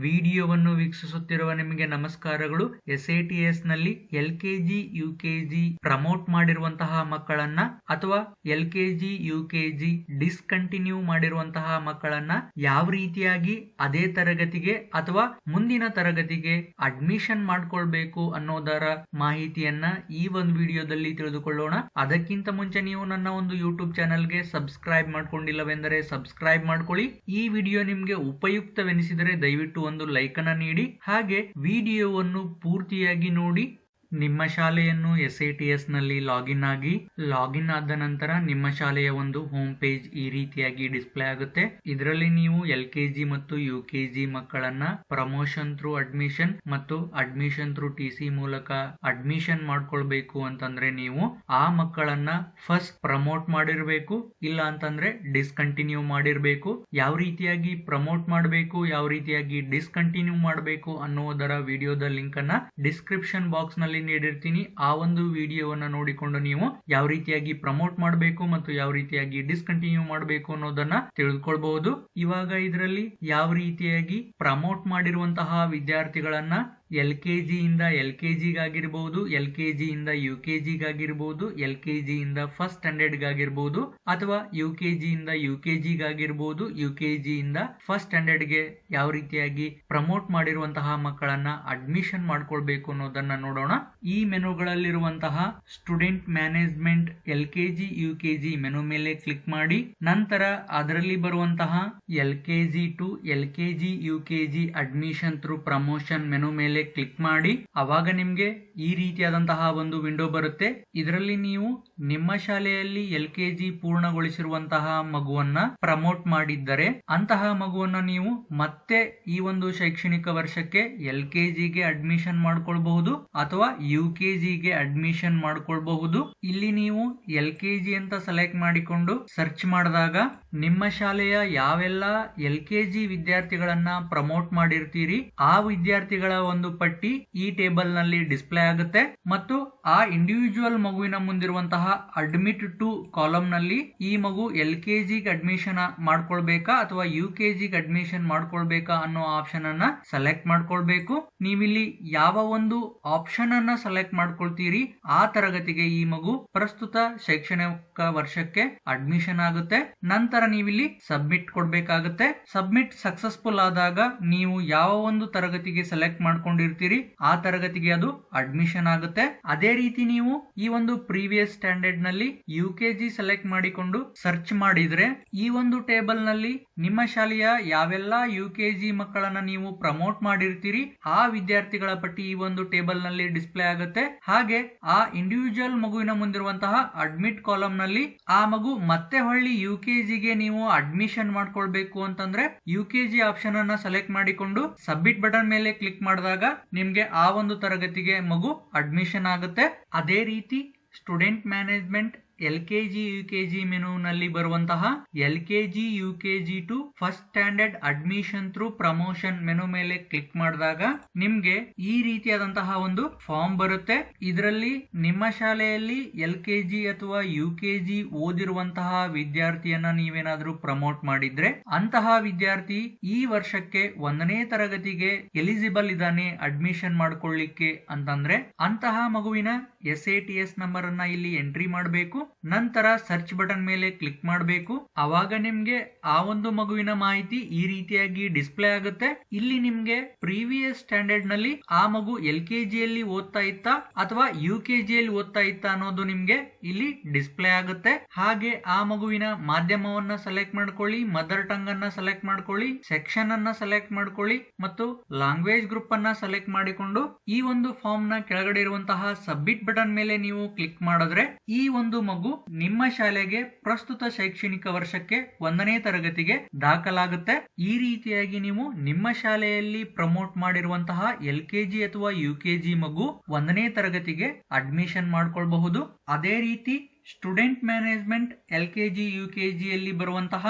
ವಿಡಿಯೋವನ್ನು ವೀಕ್ಷಿಸುತ್ತಿರುವ ನಿಮಗೆ ನಮಸ್ಕಾರಗಳು. SATS ನಲ್ಲಿ LKG UKG ಪ್ರಮೋಟ್ ಮಾಡಿರುವಂತಹ ಮಕ್ಕಳನ್ನ ಅಥವಾ LKG UKG ಡಿಸ್ಕಂಟಿನ್ಯೂ ಮಾಡಿರುವಂತಹ ಮಕ್ಕಳನ್ನ ಯಾವ ರೀತಿಯಾಗಿ ಅದೇ ತರಗತಿಗೆ ಅಥವಾ ಮುಂದಿನ ತರಗತಿಗೆ ಅಡ್ಮಿಷನ್ ಮಾಡ್ಕೊಳ್ಬೇಕು ಅನ್ನೋದರ ಮಾಹಿತಿಯನ್ನ ಈ ಒಂದು ವಿಡಿಯೋದಲ್ಲಿ ತಿಳಿದುಕೊಳ್ಳೋಣ. ಅದಕ್ಕಿಂತ ಮುಂಚೆ ನೀವು ನನ್ನ ಒಂದು ಯೂಟ್ಯೂಬ್ ಚಾನೆಲ್ಗೆ ಸಬ್ಸ್ಕ್ರೈಬ್ ಮಾಡ್ಕೊಂಡಿಲ್ಲವೆಂದರೆ ಸಬ್ಸ್ಕ್ರೈಬ್ ಮಾಡ್ಕೊಳ್ಳಿ. ಈ ವಿಡಿಯೋ ನಿಮ್ಗೆ ಉಪಯುಕ್ತವೆನಿಸಿದರೆ ದಯವಿಟ್ಟು ಒಂದು ಲೈಕ್ ಅನ್ನು ನೀಡಿ. ಹಾಗೆ ವಿಡಿಯೋವನ್ನು ಪೂರ್ತಿಯಾಗಿ ನೋಡಿ. ನಿಮ್ಮ ಶಾಲೆಯನ್ನು SATS ನಲ್ಲಿ ಲಾಗಿನ್ ಆದ ನಂತರ ನಿಮ್ಮ ಶಾಲೆಯ ಒಂದು ಹೋಮ್ ಪೇಜ್ ಈ ರೀತಿಯಾಗಿ ಡಿಸ್ಪ್ಲೇ ಆಗುತ್ತೆ. ಇದರಲ್ಲಿ ನೀವು LKG ಮತ್ತು UKG ಮಕ್ಕಳನ್ನ ಪ್ರಮೋಷನ್ ಥ್ರೂ ಅಡ್ಮಿಷನ್ ಮತ್ತು ಅಡ್ಮಿಷನ್ ಥ್ರೂ TC ಮೂಲಕ ಅಡ್ಮಿಷನ್ ಮಾಡ್ಕೊಳ್ಬೇಕು ಅಂತಂದ್ರೆ ನೀವು ಆ ಮಕ್ಕಳನ್ನ ಫಸ್ಟ್ ಪ್ರಮೋಟ್ ಮಾಡಿರ್ಬೇಕು, ಇಲ್ಲ ಅಂತಂದ್ರೆ ಡಿಸ್ಕಂಟಿನ್ಯೂ ಮಾಡಿರ್ಬೇಕು. ಯಾವ ರೀತಿಯಾಗಿ ಪ್ರಮೋಟ್ ಮಾಡಬೇಕು, ಯಾವ ರೀತಿಯಾಗಿ ಡಿಸ್ಕಂಟಿನ್ಯೂ ಮಾಡಬೇಕು ಅನ್ನುವುದರ ವಿಡಿಯೋದ ಲಿಂಕ್ ಅನ್ನ ಡಿಸ್ಕ್ರಿಪ್ಷನ್ ಬಾಕ್ಸ್ ನಲ್ಲಿ ನೀಡಿರ್ತೀನಿ. ಆ ಒಂದು ವಿಡಿಯೋವನ್ನ ನೋಡಿಕೊಂಡು ನೀವು ಯಾವ ರೀತಿಯಾಗಿ ಪ್ರಮೋಟ್ ಮಾಡಬೇಕು ಮತ್ತು ಯಾವ ರೀತಿಯಾಗಿ ಡಿಸ್ಕಂಟಿನ್ಯೂ ಮಾಡಬೇಕು ಅನ್ನೋದನ್ನ ತಿಳಿದುಕೊಳ್ಬಹುದು. ಇವಾಗ ಇದರಲ್ಲಿ ಯಾವ ರೀತಿಯಾಗಿ ಪ್ರಮೋಟ್ ಮಾಡಿರುವಂತಹ ವಿದ್ಯಾರ್ಥಿಗಳನ್ನ LKG ಇಂದ LKG ಗಾಗಿರ್ಬಹುದು, LKG ಇಂದ UKG ಗಾಗಿರ್ಬಹುದು, LKG ಇಂದ ಫಸ್ಟ್ ಸ್ಟ್ಯಾಂಡರ್ಡ್ ಗಾಗಿರ್ಬಹುದು, ಅಥವಾ UKG ಇಂದ UKG ಗಾಗಿರ್ಬಹುದು, UKG ಇಂದ ಫಸ್ಟ್ ಸ್ಟ್ಯಾಂಡರ್ಡ್ ಗೆ ಯಾವ ರೀತಿಯಾಗಿ ಪ್ರಮೋಟ್ ಮಾಡಿರುವಂತಹ ಮಕ್ಕಳನ್ನ ಅಡ್ಮಿಷನ್ ಮಾಡ್ಕೊಳ್ಬೇಕು ಅನ್ನೋದನ್ನ ನೋಡೋಣ. ಈ ಮೆನುಗಳಲ್ಲಿರುವಂತಹ student management LKG UKG menu ಮೇಲೆ ಕ್ಲಿಕ್ ಮಾಡಿ, ನಂತರ ಅದರಲ್ಲಿ ಬರುವಂತಹ LKG to LKG UKG admission through promotion menu ಮೇಲೆ ಕ್ಲಿಕ್ ಮಾಡಿ. ಅವಾಗ ನಿಮ್ಗೆ ಈ ರೀತಿಯಾದಂತಹ ಒಂದು ವಿಂಡೋ ಬರುತ್ತೆ. ಇದರಲ್ಲಿ ನೀವು ನಿಮ್ಮ ಶಾಲೆಯಲ್ಲಿ LKG ಪೂರ್ಣಗೊಳಿಸಿರುವಂತಹ ಮಗುವನ್ನ ಪ್ರಮೋಟ್ ಮಾಡಿದ್ದರೆ ಅಂತಹ ಮಗುವನ್ನ ನೀವು ಮತ್ತೆ ಈ ಒಂದು ಶೈಕ್ಷಣಿಕ ವರ್ಷಕ್ಕೆ LKG ಗೆ ಅಡ್ಮಿಷನ್ ಮಾಡ್ಕೊಳ್ಬಹುದು ಅಥವಾ UKG ಗೆ ಅಡ್ಮಿಷನ್ ಮಾಡ್ಕೊಳ್ಬಹುದು. ಇಲ್ಲಿ ನೀವು LKG ಅಂತ ಸೆಲೆಕ್ಟ್ ಮಾಡಿಕೊಂಡು ಸರ್ಚ್ ಮಾಡಿದಾಗ ನಿಮ್ಮ ಶಾಲೆಯ ಯಾವೆಲ್ಲ LKG ವಿದ್ಯಾರ್ಥಿಗಳನ್ನ ಪ್ರಮೋಟ್ ಮಾಡಿರ್ತೀರಿ ಆ ವಿದ್ಯಾರ್ಥಿಗಳ ಒಂದು ಪಟ್ಟಿ ಈ ಟೇಬಲ್ ನಲ್ಲಿ ಡಿಸ್ಪ್ಲೇ ಆಗುತ್ತೆ ಮತ್ತು ಆ ಇಂಡಿವಿಜುವಲ್ ಮಗುವಿನ ಮುಂದಿರುವಂತಹ ಅಡ್ಮಿಟ್ ಟು ಕಾಲಮ್ ನಲ್ಲಿ ಈ ಮಗು LKG ಗೆ ಅಡ್ಮಿಷನ್ ಮಾಡ್ಕೊಳ್ಬೇಕಾ ಅಥವಾ UKG ಗೆ ಅಡ್ಮಿಷನ್ ಮಾಡ್ಕೊಳ್ಬೇಕಾ ಅನ್ನೋ ಆಪ್ಷನ್ ಅನ್ನ ಸೆಲೆಕ್ಟ್ ಮಾಡ್ಕೊಳ್ಬೇಕು. ನೀವಿಲ್ಲಿ ಯಾವ ಒಂದು ಆಪ್ಷನ್ ಅನ್ನ ಸೆಲೆಕ್ಟ್ ಮಾಡ್ಕೊಳ್ತೀರಿ ಆ ತರಗತಿಗೆ ಈ ಮಗು ಪ್ರಸ್ತುತ ಶೈಕ್ಷಣಿಕ ವರ್ಷಕ್ಕೆ ಅಡ್ಮಿಷನ್ ಆಗುತ್ತೆ. ನಂತರ ನೀವಿಲ್ಲಿ ಸಬ್ಮಿಟ್ ಕೊಡ್ಬೇಕಾಗುತ್ತೆ. ಸಬ್ಮಿಟ್ ಸಕ್ಸಸ್ಫುಲ್ ಆದಾಗ ನೀವು ಯಾವ ಒಂದು ತರಗತಿಗೆ ಸೆಲೆಕ್ಟ್ ಮಾಡ್ಕೊಂಡಿರ್ತೀರಿ ಆ ತರಗತಿಗೆ ಅದು ಅಡ್ಮಿಷನ್ ಆಗುತ್ತೆ. ಅದೇ ರೀತಿ ನೀವು ಈ ಒಂದು ಪ್ರೀವಿಯಸ್ ಸ್ಟ್ಯಾಂಡರ್ಡ್ ನಲ್ಲಿ UKG ಸೆಲೆಕ್ಟ್ ಮಾಡಿಕೊಂಡು ಸರ್ಚ್ ಮಾಡಿದ್ರೆ ಈ ಒಂದು ಟೇಬಲ್ ನಲ್ಲಿ ನಿಮ್ಮ ಶಾಲೆಯ ಯಾವೆಲ್ಲ UKG ಮಕ್ಕಳನ್ನ ನೀವು ಪ್ರಮೋಟ್ ಮಾಡಿರ್ತೀರಿ ಆ ವಿದ್ಯಾರ್ಥಿಗಳ ಪಟ್ಟಿ ಈ ಒಂದು ಟೇಬಲ್ ನಲ್ಲಿ ಡಿಸ್ಪ್ಲೇ ಆಗುತ್ತೆ. ಹಾಗೆ ಆ ಇಂಡಿವಿಜುವಲ್ ಮಗುವಿನ ಮುಂದಿರುವಂತಹ ಅಡ್ಮಿಟ್ ಕಾಲಮ್ ನಲ್ಲಿ ಆ ಮಗು ಮತ್ತೆ ಹೊಳ್ಳಿ UKG ಗೆ ನೀವು ಅಡ್ಮಿಷನ್ ಮಾಡ್ಕೊಳ್ಬೇಕು ಅಂತಂದ್ರೆ UKG ಆಪ್ಷನ್ ಅನ್ನ ಸೆಲೆಕ್ಟ್ ಮಾಡಿಕೊಂಡು ಸಬ್ಮಿಟ್ ಬಟನ್ ಮೇಲೆ ಕ್ಲಿಕ್ ಮಾಡಿದಾಗ ನಿಮ್ಗೆ ಆ ಒಂದು ತರಗತಿಗೆ ಮಗು ಅಡ್ಮಿಷನ್ ಆಗುತ್ತೆ. ಅದೇ ರೀತಿ student management LKG UKG menu ನಲ್ಲಿ ಬರುವಂತಹ LKG UKG to first standard admission through promotion menu ಮೇಲೆ ಕ್ಲಿಕ್ ಮಾಡಿದಾಗ ನಿಮ್ಗೆ ಈ ರೀತಿಯಾದಂತಹ ಒಂದು ಫಾರ್ಮ್ ಬರುತ್ತೆ. ಇದರಲ್ಲಿ ನಿಮ್ಮ ಶಾಲೆಯಲ್ಲಿ LKG ಅಥವಾ UKG ಓದಿರುವಂತಹ ವಿದ್ಯಾರ್ಥಿಯನ್ನ ನೀವೇನಾದ್ರೂ ಪ್ರಮೋಟ್ ಮಾಡಿದ್ರೆ ಅಂತಹ ವಿದ್ಯಾರ್ಥಿ ಈ ವರ್ಷಕ್ಕೆ 1ನೇ ತರಗತಿಗೆ ಎಲಿಜಿಬಲ್ ಇದ್ದಾನೆ ಅಡ್ಮಿಷನ್ ಮಾಡ್ಕೊಳ್ಳಿಕ್ಕೆ ಅಂತಂದ್ರೆ ಅಂತಹ ಮಗುವಿನ SATS ನಂಬರ್ ಅನ್ನ ಇಲ್ಲಿ ಎಂಟ್ರಿ ಮಾಡಬೇಕು. ನಂತರ ಸರ್ಚ್ ಬಟನ್ ಮೇಲೆ ಕ್ಲಿಕ್ ಮಾಡಬೇಕು. ಅವಾಗ ನಿಮ್ಗೆ ಆ ಒಂದು ಮಗುವಿನ ಮಾಹಿತಿ ಈ ರೀತಿಯಾಗಿ ಡಿಸ್ಪ್ಲೇ ಆಗುತ್ತೆ. ಇಲ್ಲಿ ನಿಮ್ಗೆ ಪ್ರೀವಿಯಸ್ ಸ್ಟ್ಯಾಂಡರ್ಡ್ ನಲ್ಲಿ ಆ ಮಗು LKG ಯಲ್ಲಿ ಓದ್ತಾ ಇತ್ತಾ ಅಥವಾ UKG ಯಲ್ಲಿ ಓದ್ತಾ ಇತ್ತಾ ಅನ್ನೋದು ನಿಮ್ಗೆ ಇಲ್ಲಿ ಡಿಸ್ಪ್ಲೇ ಆಗುತ್ತೆ. ಹಾಗೆ ಆ ಮಗುವಿನ ಮಾಧ್ಯಮವನ್ನ ಸೆಲೆಕ್ಟ್ ಮಾಡ್ಕೊಳ್ಳಿ, ಮದರ್ ಟಂಗ್ ಅನ್ನ ಸೆಲೆಕ್ಟ್ ಮಾಡ್ಕೊಳ್ಳಿ, ಸೆಕ್ಷನ್ ಅನ್ನ ಸೆಲೆಕ್ಟ್ ಮಾಡ್ಕೊಳ್ಳಿ ಮತ್ತು ಲ್ಯಾಂಗ್ವೇಜ್ ಗ್ರೂಪ್ ಅನ್ನ ಸೆಲೆಕ್ಟ್ ಮಾಡಿಕೊಂಡು ಈ ಒಂದು ಫಾರ್ಮ್ ನ ಕೆಳಗಡೆ ಇರುವಂತಹ ಸಬ್ಮಿಟ್ ಬಟನ್ ಮೇಲೆ ನೀವು ಕ್ಲಿಕ್ ಮಾಡಿದ್ರೆ ಈ ಒಂದು ಮಗು ನಿಮ್ಮ ಶಾಲೆಗೆ ಪ್ರಸ್ತುತ ಶೈಕ್ಷಣಿಕ ವರ್ಷಕ್ಕೆ 1ನೇ ತರಗತಿಗೆ ದಾಖಲಾಗುತ್ತೆ. ಈ ರೀತಿಯಾಗಿ ನೀವು ನಿಮ್ಮ ಶಾಲೆಯಲ್ಲಿ ಪ್ರಮೋಟ್ ಮಾಡಿರುವಂತಹ LKG ಅಥವಾ UKG ಮಗು 1ನೇ ತರಗತಿಗೆ ಅಡ್ಮಿಷನ್ ಮಾಡ್ಕೊಳ್ಬಹುದು. ಅದೇ ರೀತಿ ಸ್ಟೂಡೆಂಟ್ ಮ್ಯಾನೇಜ್ಮೆಂಟ್ LKG UKG ಯಲ್ಲಿ ಬರುವಂತಹ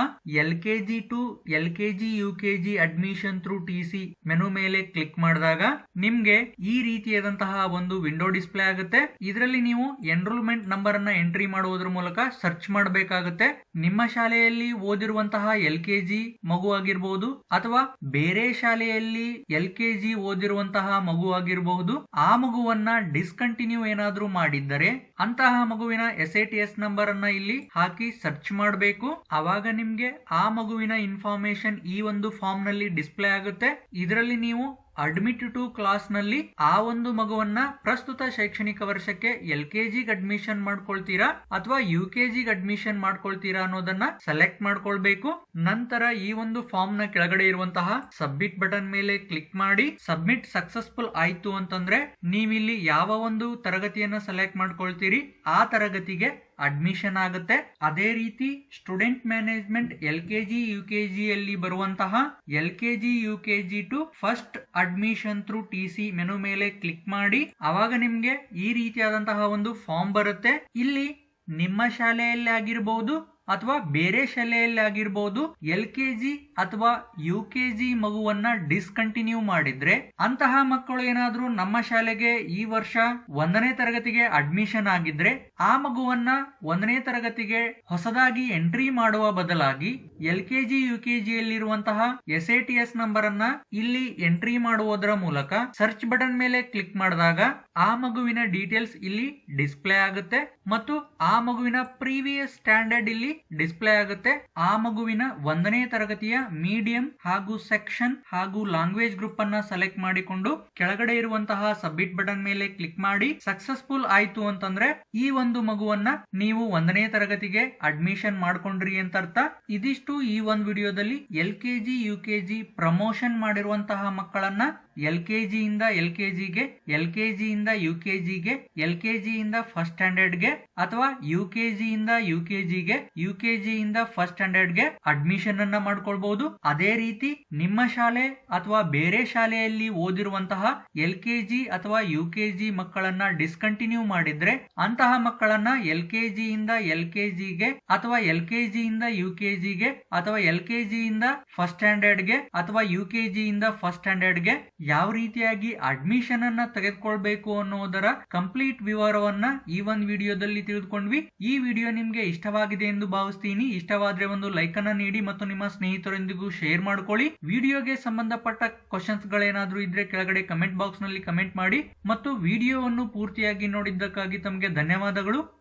LKG to LKG UKG admission through TC menu ಮೇಲೆ ಕ್ಲಿಕ್ ಮಾಡಿದಾಗ ನಿಮ್ಗೆ ಈ ರೀತಿಯಾದಂತಹ ಒಂದು ವಿಂಡೋ ಡಿಸ್ಪ್ಲೇ ಆಗುತ್ತೆ. ಇದರಲ್ಲಿ ನೀವು ಎನ್ರೋಲ್ಮೆಂಟ್ ನಂಬರ್ ಅನ್ನ ಎಂಟ್ರಿ ಮಾಡುವುದರ ಮೂಲಕ ಸರ್ಚ್ ಮಾಡಬೇಕಾಗುತ್ತೆ. ನಿಮ್ಮ ಶಾಲೆಯಲ್ಲಿ ಓದಿರುವಂತಹ LKG ಮಗು ಆಗಿರಬಹುದು ಅಥವಾ ಬೇರೆ ಶಾಲೆಯಲ್ಲಿ LKG ಓದಿರುವಂತಹ ಮಗು ಆಗಿರಬಹುದು. ಆ ಮಗುವನ್ನ ಡಿಸ್ಕಂಟಿನ್ಯೂ ಏನಾದ್ರೂ ಮಾಡಿದ್ದರೆ ಅಂತಹ ಮಗುವಿನ SATS ನಂಬರ್ ಅನ್ನ ಇಲ್ಲಿ ಹಾಕಿ ಸರ್ಚ್ ಮಾಡಬೇಕು. ಅವಾಗ ನಿಮ್ಗೆ ಆ ಮಗುವಿನ ಇನ್ಫಾರ್ಮೇಶನ್ ಈ ಒಂದು ಫಾರ್ಮ್ ನಲ್ಲಿ ಡಿಸ್ಪ್ಲೇ ಆಗುತ್ತೆ. ಇದರಲ್ಲಿ ನೀವು ಅಡ್ಮಿಟ್ ಟು ಕ್ಲಾಸ್ ನಲ್ಲಿ ಆ ಒಂದು ಮಗುವನ್ನ ಪ್ರಸ್ತುತ ಶೈಕ್ಷಣಿಕ ವರ್ಷಕ್ಕೆ LKG ಅಡ್ಮಿಷನ್ ಮಾಡ್ಕೊಳ್ತೀರಾ ಅಥವಾ UKG ಅಡ್ಮಿಷನ್ ಮಾಡ್ಕೊಳ್ತೀರಾ ಅನ್ನೋದನ್ನ ಸೆಲೆಕ್ಟ್ ಮಾಡ್ಕೊಳ್ಬೇಕು. ನಂತರ ಈ ಒಂದು ಫಾರ್ಮ್ ನ ಕೆಳಗಡೆ ಇರುವಂತಹ ಸಬ್ಮಿಟ್ ಬಟನ್ ಮೇಲೆ ಕ್ಲಿಕ್ ಮಾಡಿ ಸಬ್ಮಿಟ್ ಸಕ್ಸಸ್ಫುಲ್ ಆಯ್ತು ಅಂತಂದ್ರೆ ನೀವಿಲ್ಲಿ ಯಾವ ಒಂದು ತರಗತಿಯನ್ನ ಸೆಲೆಕ್ಟ್ ಮಾಡ್ಕೊಳ್ತೀರಿ ಆ ತರಗತಿಗೆ ಅಡ್ಮಿಷನ್ ಆಗುತ್ತೆ. ಅದೇ ರೀತಿ ಸ್ಟೂಡೆಂಟ್ ಮ್ಯಾನೇಜ್ಮೆಂಟ್ LKG UKG ಯಲ್ಲಿ ಬರುವಂತಹ LKG UKG to first admission through TC menu ಮೇಲೆ ಕ್ಲಿಕ್ ಮಾಡಿ ಅವಾಗ ನಿಮ್ಗೆ ಈ ರೀತಿಯಾದಂತಹ ಒಂದು ಫಾರ್ಮ್ ಬರುತ್ತೆ. ಇಲ್ಲಿ ನಿಮ್ಮ ಶಾಲೆಯಲ್ಲಿ ಆಗಿರಬಹುದು ಅಥವಾ ಬೇರೆ ಶಾಲೆಯಲ್ಲಿ ಆಗಿರಬಹುದು LKG ಅಥವಾ UKG ಮಗುವನ್ನ ಡಿಸ್ಕಂಟಿನ್ಯೂ ಮಾಡಿದ್ರೆ ಅಂತಹ ಮಕ್ಕಳು ಏನಾದ್ರೂ ನಮ್ಮ ಶಾಲೆಗೆ ಈ ವರ್ಷ 1ನೇ ತರಗತಿಗೆ ಅಡ್ಮಿಷನ್ ಆಗಿದ್ರೆ ಆ ಮಗುವನ್ನ 1ನೇ ತರಗತಿಗೆ ಹೊಸದಾಗಿ ಎಂಟ್ರಿ ಮಾಡುವ ಬದಲಾಗಿ LKG UKG ಯಲ್ಲಿರುವಂತಹ SATS ನಂಬರ್ ಅನ್ನ ಇಲ್ಲಿ ಎಂಟ್ರಿ ಮಾಡುವುದರ ಮೂಲಕ ಸರ್ಚ್ ಬಟನ್ ಮೇಲೆ ಕ್ಲಿಕ್ ಮಾಡಿದಾಗ ಆ ಮಗುವಿನ ಡೀಟೇಲ್ಸ್ ಇಲ್ಲಿ ಡಿಸ್ಪ್ಲೇ ಆಗುತ್ತೆ ಮತ್ತು ಆ ಮಗುವಿನ ಪ್ರೀವಿಯಸ್ ಸ್ಟ್ಯಾಂಡರ್ಡ್ ಇಲ್ಲಿ ಡಿಸ್ಪ್ಲೇ ಆಗುತ್ತೆ. ಆ ಮಗುವಿನ 1ನೇ ತರಗತಿಯ ಮೀಡಿಯಂ ಹಾಗೂ ಸೆಕ್ಷನ್ ಹಾಗೂ ಲ್ಯಾಂಗ್ವೇಜ್ ಗ್ರೂಪ್ ಅನ್ನ ಸೆಲೆಕ್ಟ್ ಮಾಡಿಕೊಂಡು ಕೆಳಗಡೆ ಇರುವಂತಹ ಸಬ್ಮಿಟ್ ಬಟನ್ ಮೇಲೆ ಕ್ಲಿಕ್ ಮಾಡಿ ಸಕ್ಸಸ್ಫುಲ್ ಆಯ್ತು ಅಂತಂದ್ರೆ ಈ ಒಂದು ಮಗುವನ್ನ ನೀವು 1ನೇ ತರಗತಿಗೆ ಅಡ್ಮಿಷನ್ ಮಾಡ್ಕೊಂಡ್ರಿ ಅಂತ ಅರ್ಥ. ಇದಿಷ್ಟು ಈ ಒಂದು ವಿಡಿಯೋದಲ್ಲಿ LKG UKG ಪ್ರಮೋಷನ್ ಮಾಡಿರುವಂತಹ ಮಕ್ಕಳನ್ನ LKG ಇಂದ LKG ಗೆ, LKG ಇಂದ UKG ಗೆ, LKG ಇಂದ ಫಸ್ಟ್ ಸ್ಟ್ಯಾಂಡರ್ಡ್ ಗೆ ಅಥವಾ UKG ಇಂದ UKG ಗೆ, UKG ಇಂದ ಫಸ್ಟ್ ಸ್ಟ್ಯಾಂಡರ್ಡ್ ಗೆ ಅಡ್ಮಿಷನ್ ಅನ್ನ ಮಾಡ್ಕೊಳ್ಬಹುದು. ಅದೇ ರೀತಿ ನಿಮ್ಮ ಶಾಲೆ ಅಥವಾ ಬೇರೆ ಶಾಲೆಯಲ್ಲಿ ಓದಿರುವಂತಹ LKG ಅಥವಾ UKG ಮಕ್ಕಳನ್ನ ಡಿಸ್ಕಂಟಿನ್ಯೂ ಮಾಡಿದ್ರೆ ಅಂತಹ ಮಕ್ಕಳನ್ನ LKG ಇಂದ LKG ಗೆ ಅಥವಾ LKG ಇಂದ UKG ಗೆ ಅಥವಾ LKG ಇಂದ ಫಸ್ಟ್ ಸ್ಟ್ಯಾಂಡರ್ಡ್ ಗೆ ಅಥವಾ UKG ಇಂದ ಫಸ್ಟ್ ಸ್ಟ್ಯಾಂಡರ್ಡ್ ಗೆ ಯಾವ ರೀತಿಯಾಗಿ ಅಡ್ಮಿಷನ್ ಅನ್ನ ತೆಗೆದುಕೊಳ್ಬೇಕು ಅನ್ನೋದರ ಕಂಪ್ಲೀಟ್ ವಿವರವನ್ನ ಈ ಒಂದು ವಿಡಿಯೋದಲ್ಲಿ ತಿಳಿದುಕೊಂಡ್ವಿ. ಈ ವಿಡಿಯೋ ನಿಮ್ಗೆ ಇಷ್ಟವಾಗಿದೆ ಎಂದು ಭಾವಿಸ್ತೀನಿ. ಇಷ್ಟವಾದ್ರೆ ಒಂದು ಲೈಕ್ ಅನ್ನ ನೀಡಿ ಮತ್ತು ನಿಮ್ಮ ಸ್ನೇಹಿತರೊಂದಿಗೂ ಶೇರ್ ಮಾಡ್ಕೊಳ್ಳಿ. ವಿಡಿಯೋಗೆ ಸಂಬಂಧಪಟ್ಟ ಕ್ವಶನ್ಸ್ ಗಳೇನಾದ್ರೂ ಇದ್ರೆ ಕೆಳಗಡೆ ಕಮೆಂಟ್ ಬಾಕ್ಸ್ ನಲ್ಲಿ ಕಮೆಂಟ್ ಮಾಡಿ ಮತ್ತು ವಿಡಿಯೋವನ್ನು ಪೂರ್ತಿಯಾಗಿ ನೋಡಿದ್ದಕ್ಕಾಗಿ ತಮಗೆ ಧನ್ಯವಾದಗಳು.